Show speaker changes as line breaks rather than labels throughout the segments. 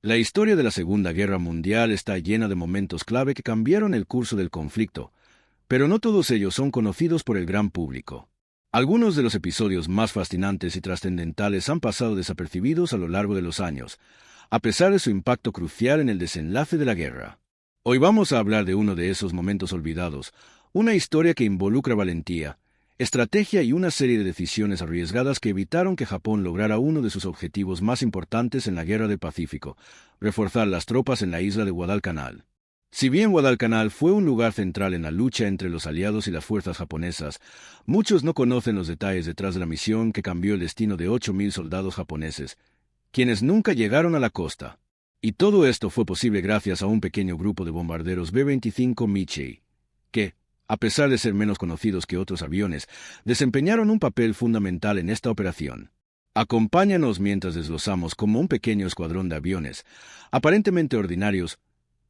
La historia de la Segunda Guerra Mundial está llena de momentos clave que cambiaron el curso del conflicto, pero no todos ellos son conocidos por el gran público. Algunos de los episodios más fascinantes y trascendentales han pasado desapercibidos a lo largo de los años, a pesar de su impacto crucial en el desenlace de la guerra. Hoy vamos a hablar de uno de esos momentos olvidados, una historia que involucra valentía, estrategia y una serie de decisiones arriesgadas que evitaron que Japón lograra uno de sus objetivos más importantes en la Guerra del Pacífico, reforzar las tropas en la isla de Guadalcanal. Si bien Guadalcanal fue un lugar central en la lucha entre los aliados y las fuerzas japonesas, muchos no conocen los detalles detrás de la misión que cambió el destino de 8.000 soldados japoneses, quienes nunca llegaron a la costa. Y todo esto fue posible gracias a un pequeño grupo de bombarderos B-25 Michie, que, a pesar de ser menos conocidos que otros aviones, desempeñaron un papel fundamental en esta operación. Acompáñanos mientras desglosamos cómo un pequeño escuadrón de aviones, aparentemente ordinarios,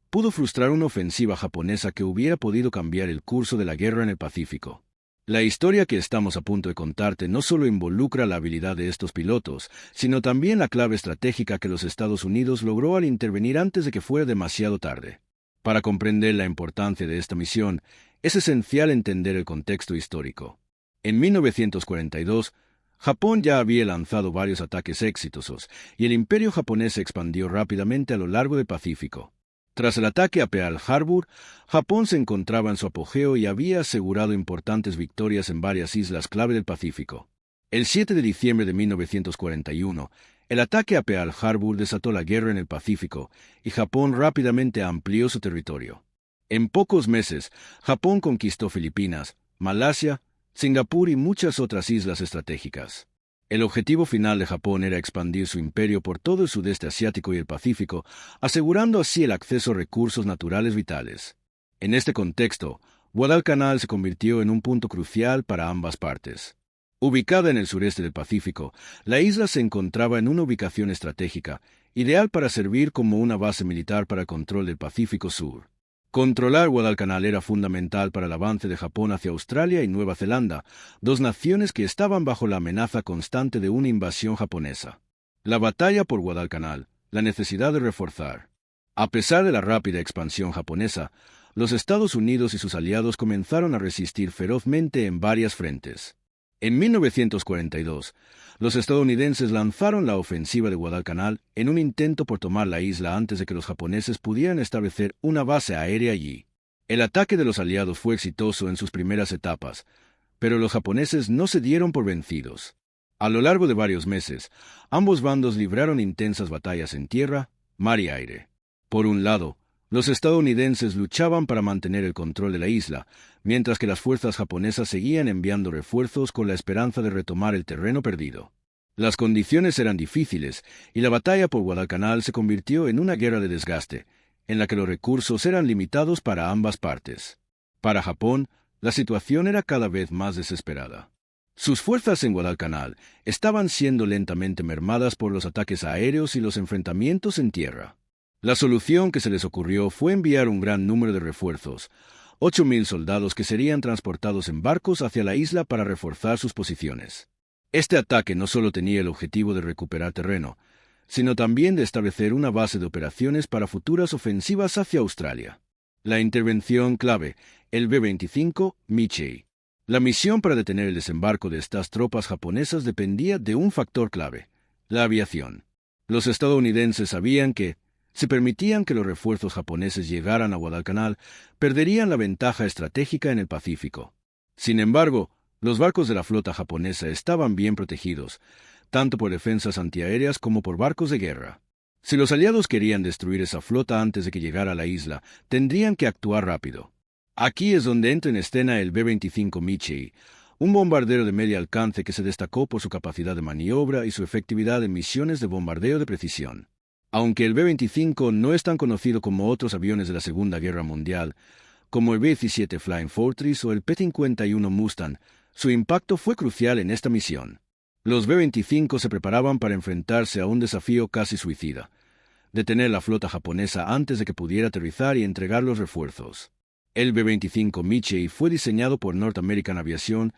pudo frustrar una ofensiva japonesa que hubiera podido cambiar el curso de la guerra en el Pacífico. La historia que estamos a punto de contarte no solo involucra la habilidad de estos pilotos, sino también la clave estratégica que los Estados Unidos logró al intervenir antes de que fuera demasiado tarde. Para comprender la importancia de esta misión, es esencial entender el contexto histórico. En 1942, Japón ya había lanzado varios ataques exitosos, y el imperio japonés se expandió rápidamente a lo largo del Pacífico. Tras el ataque a Pearl Harbor, Japón se encontraba en su apogeo y había asegurado importantes victorias en varias islas clave del Pacífico. El 7 de diciembre de 1941, el ataque a Pearl Harbor desató la guerra en el Pacífico, y Japón rápidamente amplió su territorio. En pocos meses, Japón conquistó Filipinas, Malasia, Singapur y muchas otras islas estratégicas. El objetivo final de Japón era expandir su imperio por todo el sudeste asiático y el Pacífico, asegurando así el acceso a recursos naturales vitales. En este contexto, Guadalcanal se convirtió en un punto crucial para ambas partes. Ubicada en el sureste del Pacífico, la isla se encontraba en una ubicación estratégica, ideal para servir como una base militar para el control del Pacífico Sur. Controlar Guadalcanal era fundamental para el avance de Japón hacia Australia y Nueva Zelanda, dos naciones que estaban bajo la amenaza constante de una invasión japonesa. La batalla por Guadalcanal, la necesidad de reforzar. A pesar de la rápida expansión japonesa, los Estados Unidos y sus aliados comenzaron a resistir ferozmente en varias frentes. En 1942, los estadounidenses lanzaron la ofensiva de Guadalcanal en un intento por tomar la isla antes de que los japoneses pudieran establecer una base aérea allí. El ataque de los aliados fue exitoso en sus primeras etapas, pero los japoneses no se dieron por vencidos. A lo largo de varios meses, ambos bandos libraron intensas batallas en tierra, mar y aire. Por un lado, los estadounidenses luchaban para mantener el control de la isla, mientras que las fuerzas japonesas seguían enviando refuerzos con la esperanza de retomar el terreno perdido. Las condiciones eran difíciles, y la batalla por Guadalcanal se convirtió en una guerra de desgaste, en la que los recursos eran limitados para ambas partes. Para Japón, la situación era cada vez más desesperada. Sus fuerzas en Guadalcanal estaban siendo lentamente mermadas por los ataques aéreos y los enfrentamientos en tierra. La solución que se les ocurrió fue enviar un gran número de refuerzos, 8.000 soldados que serían transportados en barcos hacia la isla para reforzar sus posiciones. Este ataque no solo tenía el objetivo de recuperar terreno, sino también de establecer una base de operaciones para futuras ofensivas hacia Australia. La intervención clave, el B-25 Michie. La misión para detener el desembarco de estas tropas japonesas dependía de un factor clave, la aviación. Los estadounidenses sabían que, si permitían que los refuerzos japoneses llegaran a Guadalcanal, perderían la ventaja estratégica en el Pacífico. Sin embargo, los barcos de la flota japonesa estaban bien protegidos, tanto por defensas antiaéreas como por barcos de guerra. Si los aliados querían destruir esa flota antes de que llegara a la isla, tendrían que actuar rápido. Aquí es donde entra en escena el B-25 Michie, un bombardero de medio alcance que se destacó por su capacidad de maniobra y su efectividad en misiones de bombardeo de precisión. Aunque el B-25 no es tan conocido como otros aviones de la Segunda Guerra Mundial, como el B-17 Flying Fortress o el P-51 Mustang, su impacto fue crucial en esta misión. Los B-25 se preparaban para enfrentarse a un desafío casi suicida: detener la flota japonesa antes de que pudiera aterrizar y entregar los refuerzos. El B-25 Michie fue diseñado por North American Aviation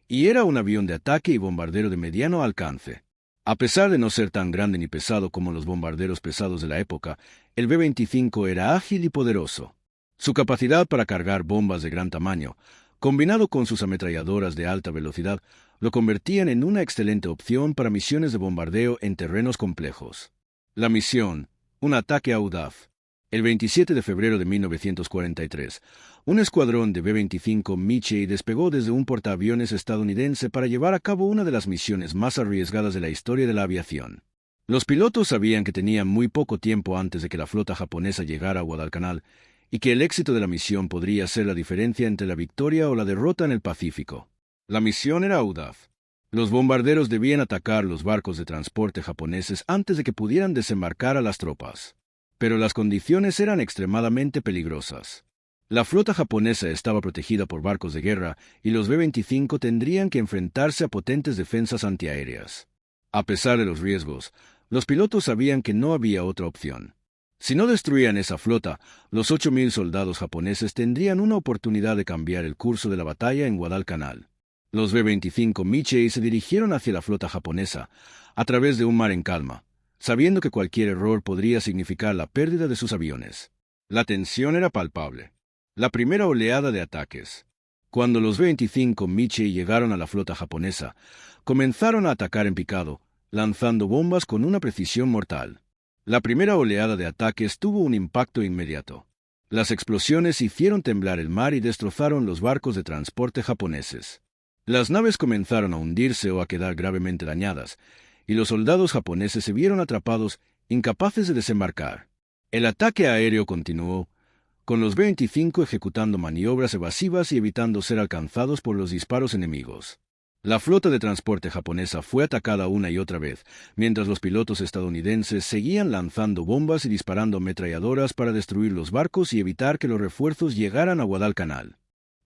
y era un avión de ataque y bombardero de mediano alcance. A pesar de no ser tan grande ni pesado como los bombarderos pesados de la época, el B-25 era ágil y poderoso. Su capacidad para cargar bombas de gran tamaño, combinado con sus ametralladoras de alta velocidad, lo convertían en una excelente opción para misiones de bombardeo en terrenos complejos. La misión, un ataque a Udaf. El 27 de febrero de 1943, un escuadrón de B-25 Mitchell despegó desde un portaaviones estadounidense para llevar a cabo una de las misiones más arriesgadas de la historia de la aviación. Los pilotos sabían que tenían muy poco tiempo antes de que la flota japonesa llegara a Guadalcanal y que el éxito de la misión podría ser la diferencia entre la victoria o la derrota en el Pacífico. La misión era Udaf. Los bombarderos debían atacar los barcos de transporte japoneses antes de que pudieran desembarcar a las tropas. Pero las condiciones eran extremadamente peligrosas. La flota japonesa estaba protegida por barcos de guerra y los B-25 tendrían que enfrentarse a potentes defensas antiaéreas. A pesar de los riesgos, los pilotos sabían que no había otra opción. Si no destruían esa flota, los 8.000 soldados japoneses tendrían una oportunidad de cambiar el curso de la batalla en Guadalcanal. Los B-25 Mitchell se dirigieron hacia la flota japonesa, a través de un mar en calma, sabiendo que cualquier error podría significar la pérdida de sus aviones. La tensión era palpable. La primera oleada de ataques. Cuando los B-25 Mitchell llegaron a la flota japonesa, comenzaron a atacar en picado, lanzando bombas con una precisión mortal. La primera oleada de ataques tuvo un impacto inmediato. Las explosiones hicieron temblar el mar y destrozaron los barcos de transporte japoneses. Las naves comenzaron a hundirse o a quedar gravemente dañadas, y los soldados japoneses se vieron atrapados, incapaces de desembarcar. El ataque aéreo continuó, con los B-25 ejecutando maniobras evasivas y evitando ser alcanzados por los disparos enemigos. La flota de transporte japonesa fue atacada una y otra vez, mientras los pilotos estadounidenses seguían lanzando bombas y disparando ametralladoras para destruir los barcos y evitar que los refuerzos llegaran a Guadalcanal.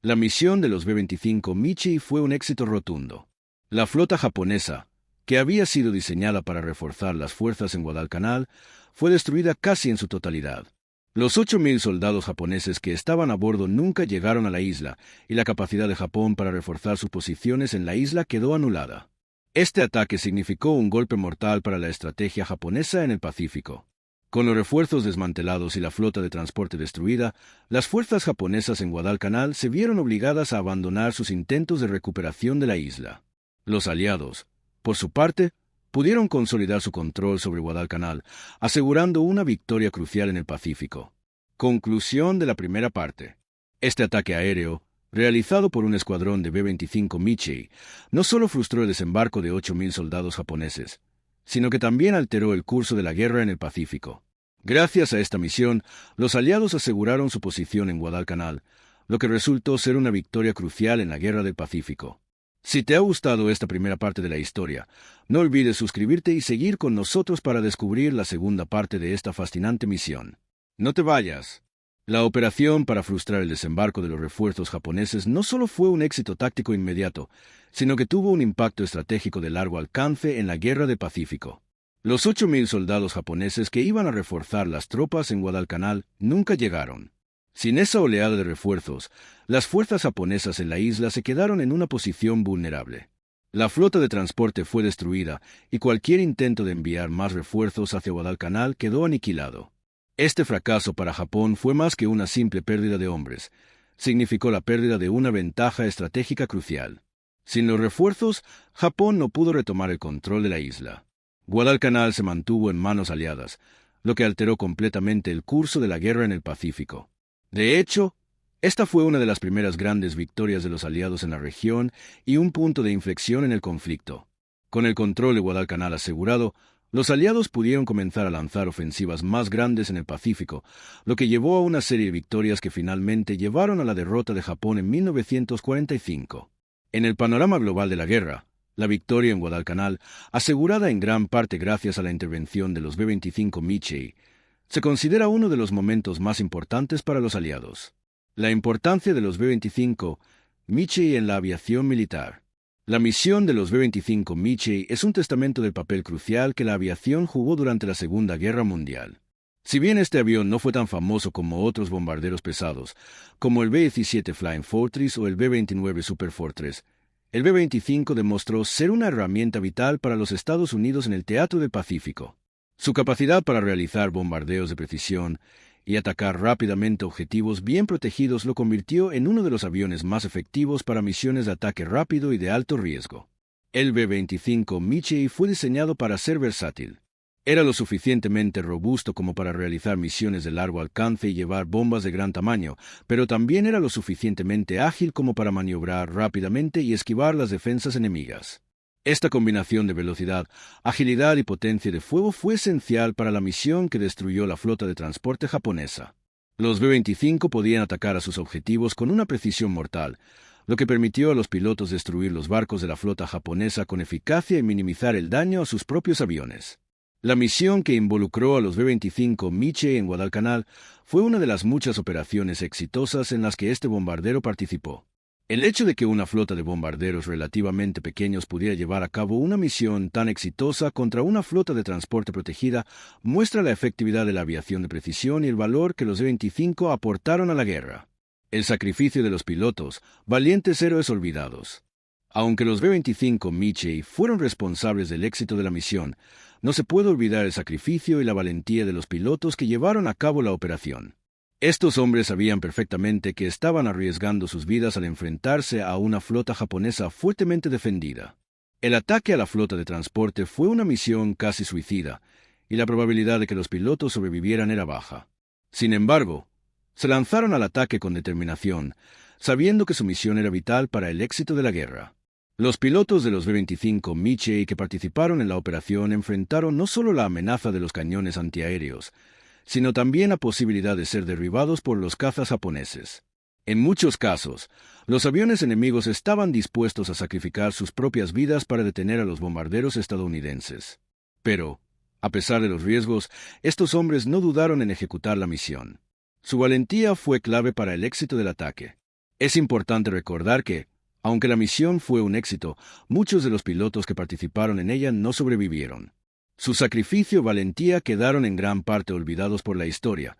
La misión de los B-25 Mitchell fue un éxito rotundo. La flota japonesa, que había sido diseñada para reforzar las fuerzas en Guadalcanal, fue destruida casi en su totalidad. Los 8.000 soldados japoneses que estaban a bordo nunca llegaron a la isla, y la capacidad de Japón para reforzar sus posiciones en la isla quedó anulada. Este ataque significó un golpe mortal para la estrategia japonesa en el Pacífico. Con los refuerzos desmantelados y la flota de transporte destruida, las fuerzas japonesas en Guadalcanal se vieron obligadas a abandonar sus intentos de recuperación de la isla. Los aliados, por su parte, pudieron consolidar su control sobre Guadalcanal, asegurando una victoria crucial en el Pacífico. Conclusión de la primera parte. Este ataque aéreo, realizado por un escuadrón de B-25 Mitchell, no solo frustró el desembarco de 8.000 soldados japoneses, sino que también alteró el curso de la guerra en el Pacífico. Gracias a esta misión, los aliados aseguraron su posición en Guadalcanal, lo que resultó ser una victoria crucial en la Guerra del Pacífico. Si te ha gustado esta primera parte de la historia, no olvides suscribirte y seguir con nosotros para descubrir la segunda parte de esta fascinante misión. No te vayas. La operación para frustrar el desembarco de los refuerzos japoneses no solo fue un éxito táctico inmediato, sino que tuvo un impacto estratégico de largo alcance en la Guerra del Pacífico. Los 8.000 soldados japoneses que iban a reforzar las tropas en Guadalcanal nunca llegaron. Sin esa oleada de refuerzos, las fuerzas japonesas en la isla se quedaron en una posición vulnerable. La flota de transporte fue destruida y cualquier intento de enviar más refuerzos hacia Guadalcanal quedó aniquilado. Este fracaso para Japón fue más que una simple pérdida de hombres. Significó la pérdida de una ventaja estratégica crucial. Sin los refuerzos, Japón no pudo retomar el control de la isla. Guadalcanal se mantuvo en manos aliadas, lo que alteró completamente el curso de la guerra en el Pacífico. De hecho, esta fue una de las primeras grandes victorias de los aliados en la región y un punto de inflexión en el conflicto. Con el control de Guadalcanal asegurado, los aliados pudieron comenzar a lanzar ofensivas más grandes en el Pacífico, lo que llevó a una serie de victorias que finalmente llevaron a la derrota de Japón en 1945. En el panorama global de la guerra, la victoria en Guadalcanal, asegurada en gran parte gracias a la intervención de los B-25 Mitchell, se considera uno de los momentos más importantes para los aliados. La importancia de los B-25 Mitchell en la aviación militar. La misión de los B-25 Mitchell es un testamento del papel crucial que la aviación jugó durante la Segunda Guerra Mundial. Si bien este avión no fue tan famoso como otros bombarderos pesados, como el B-17 Flying Fortress o el B-29 Super Fortress, El B-25 demostró ser una herramienta vital para los Estados Unidos en el teatro del Pacífico. Su capacidad para realizar bombardeos de precisión y atacar rápidamente objetivos bien protegidos lo convirtió en uno de los aviones más efectivos para misiones de ataque rápido y de alto riesgo. El B-25 Michie fue diseñado para ser versátil. Era lo suficientemente robusto como para realizar misiones de largo alcance y llevar bombas de gran tamaño, pero también era lo suficientemente ágil como para maniobrar rápidamente y esquivar las defensas enemigas. Esta combinación de velocidad, agilidad y potencia de fuego fue esencial para la misión que destruyó la flota de transporte japonesa. Los B-25 podían atacar a sus objetivos con una precisión mortal, lo que permitió a los pilotos destruir los barcos de la flota japonesa con eficacia y minimizar el daño a sus propios aviones. La misión que involucró a los B-25 Michie en Guadalcanal fue una de las muchas operaciones exitosas en las que este bombardero participó. El hecho de que una flota de bombarderos relativamente pequeños pudiera llevar a cabo una misión tan exitosa contra una flota de transporte protegida muestra la efectividad de la aviación de precisión y el valor que los B-25 aportaron a la guerra. El sacrificio de los pilotos, valientes héroes olvidados. Aunque los B-25 Michie fueron responsables del éxito de la misión, no se puede olvidar el sacrificio y la valentía de los pilotos que llevaron a cabo la operación. Estos hombres sabían perfectamente que estaban arriesgando sus vidas al enfrentarse a una flota japonesa fuertemente defendida. El ataque a la flota de transporte fue una misión casi suicida, y la probabilidad de que los pilotos sobrevivieran era baja. Sin embargo, se lanzaron al ataque con determinación, sabiendo que su misión era vital para el éxito de la guerra. Los pilotos de los B-25 Michie que participaron en la operación enfrentaron no solo la amenaza de los cañones antiaéreos, sino también la posibilidad de ser derribados por los cazas japoneses. En muchos casos, los aviones enemigos estaban dispuestos a sacrificar sus propias vidas para detener a los bombarderos estadounidenses. Pero, a pesar de los riesgos, estos hombres no dudaron en ejecutar la misión. Su valentía fue clave para el éxito del ataque. Es importante recordar que, aunque la misión fue un éxito, muchos de los pilotos que participaron en ella no sobrevivieron. Su sacrificio y valentía quedaron en gran parte olvidados por la historia,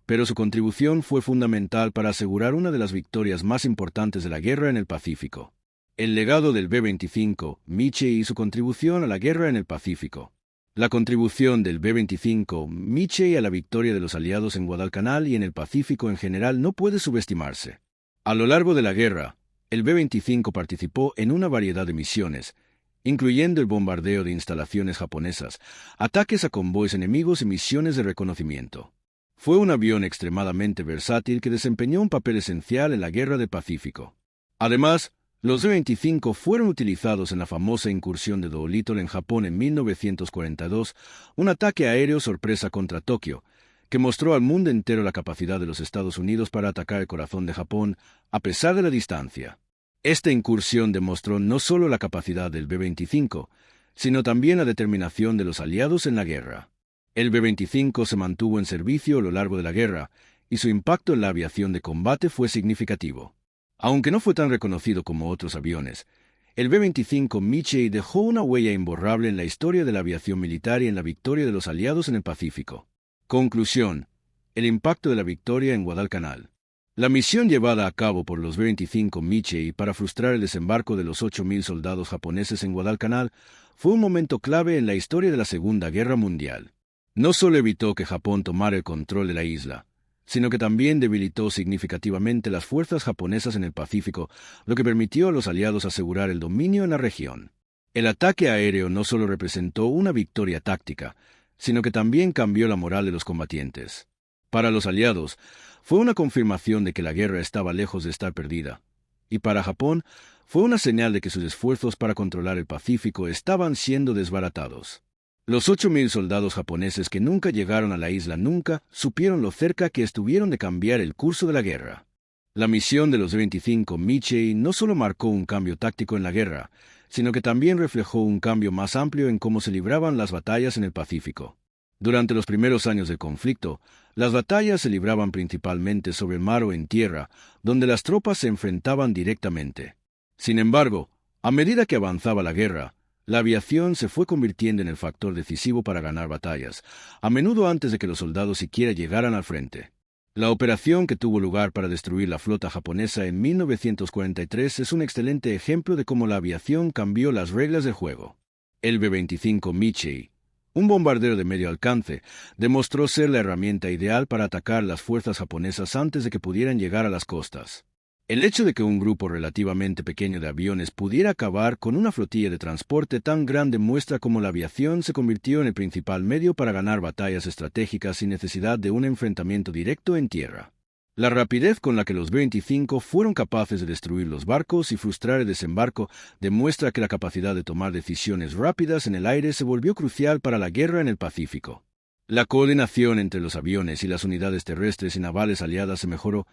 pero su contribución fue fundamental para asegurar una de las victorias más importantes de la guerra en el Pacífico. El legado del B-25 Michie y su contribución a la guerra en el Pacífico. La contribución del B-25 Michie a la victoria de los aliados en Guadalcanal y en el Pacífico en general no puede subestimarse. A lo largo de la guerra, el B-25 participó en una variedad de misiones, incluyendo el bombardeo de instalaciones japonesas, ataques a convoys enemigos y misiones de reconocimiento. Fue un avión extremadamente versátil que desempeñó un papel esencial en la Guerra del Pacífico. Además, los B-25 fueron utilizados en la famosa incursión de Doolittle en Japón en 1942, un ataque aéreo sorpresa contra Tokio, que mostró al mundo entero la capacidad de los Estados Unidos para atacar el corazón de Japón, a pesar de la distancia. Esta incursión demostró no solo la capacidad del B-25, sino también la determinación de los aliados en la guerra. El B-25 se mantuvo en servicio a lo largo de la guerra, y su impacto en la aviación de combate fue significativo. Aunque no fue tan reconocido como otros aviones, el B-25 Michie dejó una huella imborrable en la historia de la aviación militar y en la victoria de los aliados en el Pacífico. Conclusión: el impacto de la victoria en Guadalcanal. La misión llevada a cabo por los B-25 Michie para frustrar el desembarco de los 8,000 soldados japoneses en Guadalcanal fue un momento clave en la historia de la Segunda Guerra Mundial. No solo evitó que Japón tomara el control de la isla, sino que también debilitó significativamente las fuerzas japonesas en el Pacífico, lo que permitió a los aliados asegurar el dominio en la región. El ataque aéreo no solo representó una victoria táctica, sino que también cambió la moral de los combatientes. Para los aliados, fue una confirmación de que la guerra estaba lejos de estar perdida, y para Japón fue una señal de que sus esfuerzos para controlar el Pacífico estaban siendo desbaratados. Los 8,000 soldados japoneses que nunca llegaron a la isla nunca supieron lo cerca que estuvieron de cambiar el curso de la guerra. La misión de los 25 Michie no solo marcó un cambio táctico en la guerra, sino que también reflejó un cambio más amplio en cómo se libraban las batallas en el Pacífico. Durante los primeros años del conflicto, las batallas se libraban principalmente sobre el mar o en tierra, donde las tropas se enfrentaban directamente. Sin embargo, a medida que avanzaba la guerra, la aviación se fue convirtiendo en el factor decisivo para ganar batallas, a menudo antes de que los soldados siquiera llegaran al frente. La operación que tuvo lugar para destruir la flota japonesa en 1943 es un excelente ejemplo de cómo la aviación cambió las reglas del juego. El B-25 Michie, un bombardero de medio alcance, demostró ser la herramienta ideal para atacar las fuerzas japonesas antes de que pudieran llegar a las costas. El hecho de que un grupo relativamente pequeño de aviones pudiera acabar con una flotilla de transporte tan grande muestra cómo la aviación se convirtió en el principal medio para ganar batallas estratégicas sin necesidad de un enfrentamiento directo en tierra. La rapidez con la que los B-25 fueron capaces de destruir los barcos y frustrar el desembarco demuestra que la capacidad de tomar decisiones rápidas en el aire se volvió crucial para la guerra en el Pacífico. La coordinación entre los aviones y las unidades terrestres y navales aliadas se mejoró,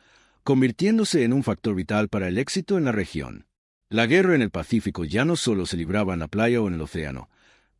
convirtiéndose en un factor vital para el éxito en la región. La guerra en el Pacífico ya no solo se libraba en la playa o en el océano,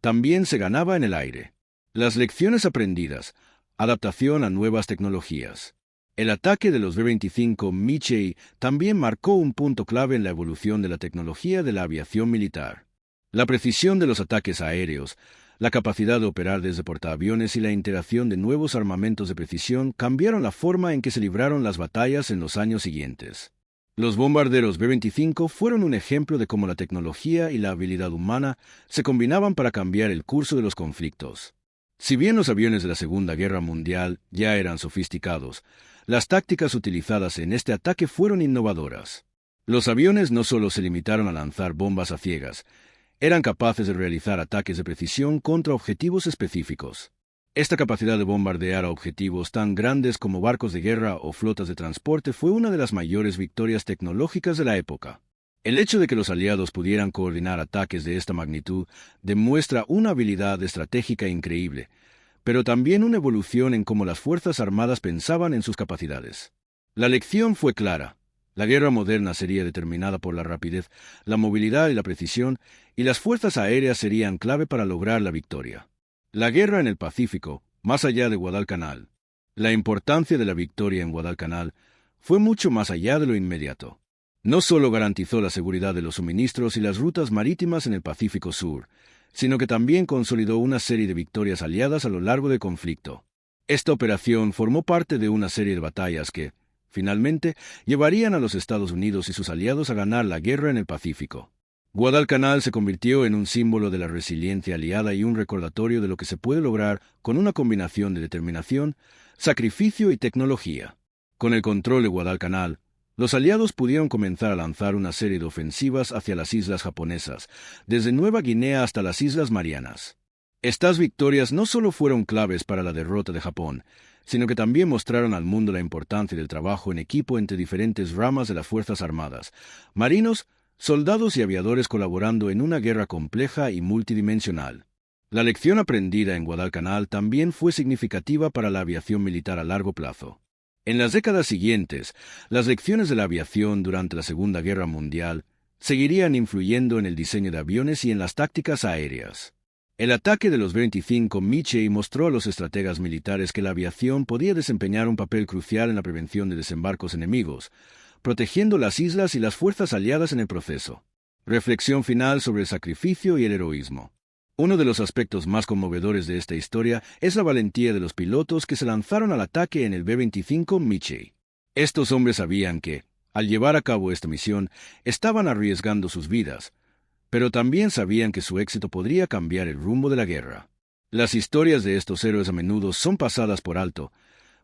también se ganaba en el aire. Las lecciones aprendidas, adaptación a nuevas tecnologías. El ataque de los B-25 Michie también marcó un punto clave en la evolución de la tecnología de la aviación militar. La precisión de los ataques aéreos, la capacidad de operar desde portaaviones y la integración de nuevos armamentos de precisión cambiaron la forma en que se libraron las batallas en los años siguientes. Los bombarderos B-25 fueron un ejemplo de cómo la tecnología y la habilidad humana se combinaban para cambiar el curso de los conflictos. Si bien los aviones de la Segunda Guerra Mundial ya eran sofisticados, las tácticas utilizadas en este ataque fueron innovadoras. Los aviones no solo se limitaron a lanzar bombas a ciegas, eran capaces de realizar ataques de precisión contra objetivos específicos. Esta capacidad de bombardear a objetivos tan grandes como barcos de guerra o flotas de transporte fue una de las mayores victorias tecnológicas de la época. El hecho de que los aliados pudieran coordinar ataques de esta magnitud demuestra una habilidad estratégica increíble, pero también una evolución en cómo las Fuerzas Armadas pensaban en sus capacidades. La lección fue clara. La guerra moderna sería determinada por la rapidez, la movilidad y la precisión, y las fuerzas aéreas serían clave para lograr la victoria. La guerra en el Pacífico, más allá de Guadalcanal. La importancia de la victoria en Guadalcanal fue mucho más allá de lo inmediato. No solo garantizó la seguridad de los suministros y las rutas marítimas en el Pacífico Sur, sino que también consolidó una serie de victorias aliadas a lo largo del conflicto. Esta operación formó parte de una serie de batallas que, finalmente, llevarían a los Estados Unidos y sus aliados a ganar la guerra en el Pacífico. Guadalcanal se convirtió en un símbolo de la resiliencia aliada y un recordatorio de lo que se puede lograr con una combinación de determinación, sacrificio y tecnología. Con el control de Guadalcanal, los aliados pudieron comenzar a lanzar una serie de ofensivas hacia las islas japonesas, desde Nueva Guinea hasta las Islas Marianas. Estas victorias no solo fueron claves para la derrota de Japón, sino que también mostraron al mundo la importancia del trabajo en equipo entre diferentes ramas de las Fuerzas Armadas, marinos, soldados y aviadores colaborando en una guerra compleja y multidimensional. La lección aprendida en Guadalcanal también fue significativa para la aviación militar a largo plazo. En las décadas siguientes, las lecciones de la aviación durante la Segunda Guerra Mundial seguirían influyendo en el diseño de aviones y en las tácticas aéreas. El ataque de los B-25 Michie mostró a los estrategas militares que la aviación podía desempeñar un papel crucial en la prevención de desembarcos enemigos, protegiendo las islas y las fuerzas aliadas en el proceso. Reflexión final sobre el sacrificio y el heroísmo. Uno de los aspectos más conmovedores de esta historia es la valentía de los pilotos que se lanzaron al ataque en el B-25 Michie. Estos hombres sabían que, al llevar a cabo esta misión, estaban arriesgando sus vidas, pero también sabían que su éxito podría cambiar el rumbo de la guerra. Las historias de estos héroes a menudo son pasadas por alto,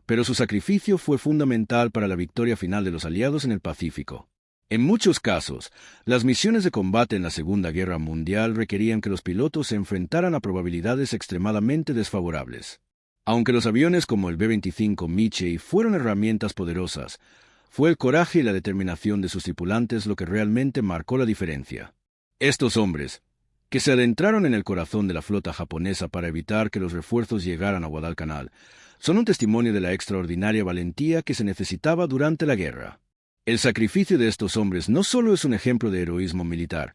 pero su sacrificio fue fundamental para la victoria final de los aliados en el Pacífico. En muchos casos, las misiones de combate en la Segunda Guerra Mundial requerían que los pilotos se enfrentaran a probabilidades extremadamente desfavorables. Aunque los aviones como el B-25 Michie fueron herramientas poderosas, fue el coraje y la determinación de sus tripulantes lo que realmente marcó la diferencia. Estos hombres, que se adentraron en el corazón de la flota japonesa para evitar que los refuerzos llegaran a Guadalcanal, son un testimonio de la extraordinaria valentía que se necesitaba durante la guerra. El sacrificio de estos hombres no solo es un ejemplo de heroísmo militar,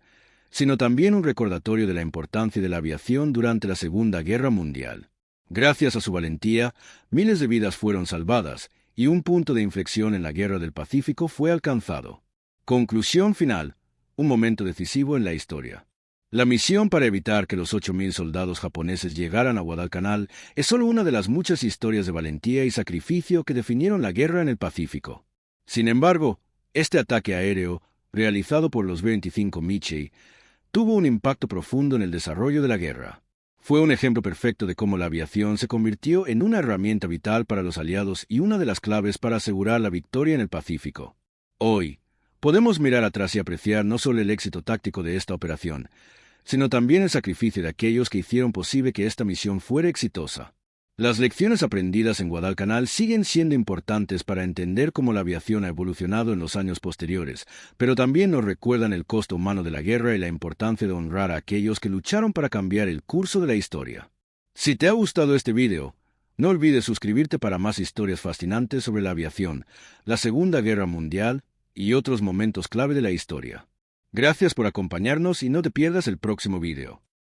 sino también un recordatorio de la importancia de la aviación durante la Segunda Guerra Mundial. Gracias a su valentía, miles de vidas fueron salvadas y un punto de inflexión en la Guerra del Pacífico fue alcanzado. Conclusión final. Un momento decisivo en la historia. La misión para evitar que los 8.000 soldados japoneses llegaran a Guadalcanal es solo una de las muchas historias de valentía y sacrificio que definieron la guerra en el Pacífico. Sin embargo, este ataque aéreo, realizado por los 25 Michie, tuvo un impacto profundo en el desarrollo de la guerra. Fue un ejemplo perfecto de cómo la aviación se convirtió en una herramienta vital para los aliados y una de las claves para asegurar la victoria en el Pacífico. Hoy, podemos mirar atrás y apreciar no solo el éxito táctico de esta operación, sino también el sacrificio de aquellos que hicieron posible que esta misión fuera exitosa. Las lecciones aprendidas en Guadalcanal siguen siendo importantes para entender cómo la aviación ha evolucionado en los años posteriores, pero también nos recuerdan el costo humano de la guerra y la importancia de honrar a aquellos que lucharon para cambiar el curso de la historia. Si te ha gustado este video, no olvides suscribirte para más historias fascinantes sobre la aviación, la Segunda Guerra Mundial y otros momentos clave de la historia. Gracias por acompañarnos y no te pierdas el próximo video.